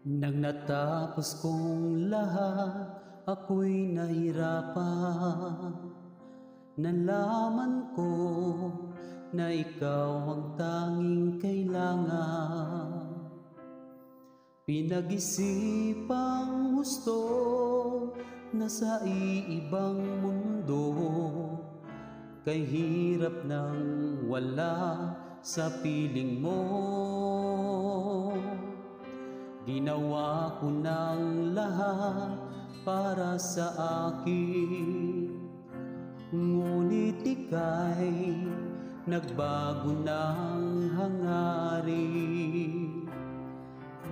Nang natapos kong lahat, ako'y nahirapan. Nalaman ko na ikaw ang tanging kailangan. Pinag-isipang gusto na sa iibang mundo, kay hirap nang wala sa piling mo. Ginawa ko ng lahat para sa akin, ngunit ika'y nagbago ng hangarin.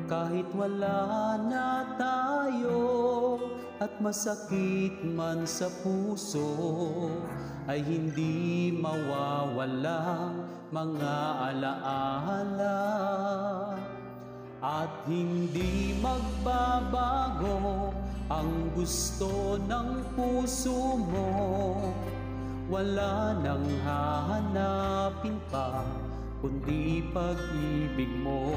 Kahit wala na tayo at masakit man sa puso, ay hindi mawawalang mga alaala. At hindi magbabago ang gusto ng puso mo. Wala nang hahanapin pa kundi pag-ibig mo.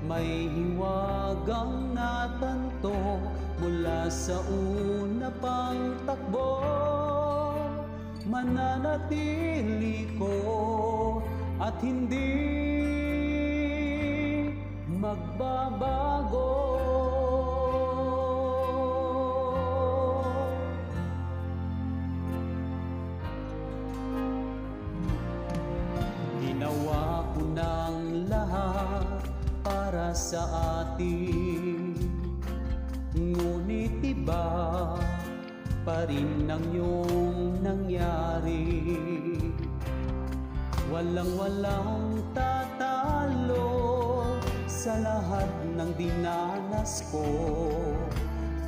May hiwagang natanto mula sa una pang takbo. Mananatili ko at hindi magbabago. Ginawa ko ng lahat para sa atin, ngunit iba pa rin ang iyong nangyari. Walang tatalo sa lahat ng dinanas ko.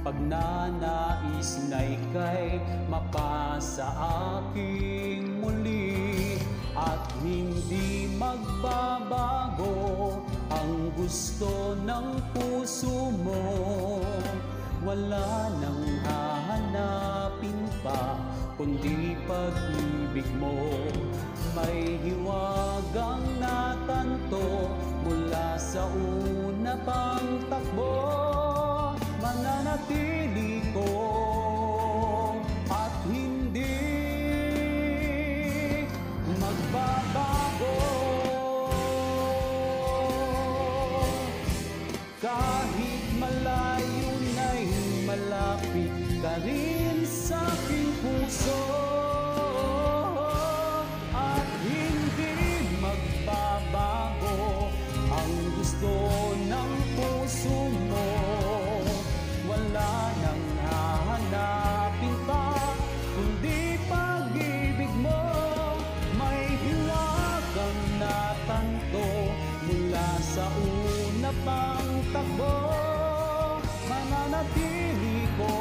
Pag nanais na ika'y mapasa aking muli, at hindi magbabago ang gusto ng puso mo. Wala nang hahanapin pa kundi pag-ibig mo. May hiwagang natanto mula sa una pang takbo. Mananatili ko at hindi magbabago. Kahit malayo na'y malapit ka rin sa aking puso, at hindi magbabago ang gusto ng puso mo. Wala nang hahanapin pa kundi pag-ibig mo. May hiwagang natanto mula sa una pang takbo. Mananatili ko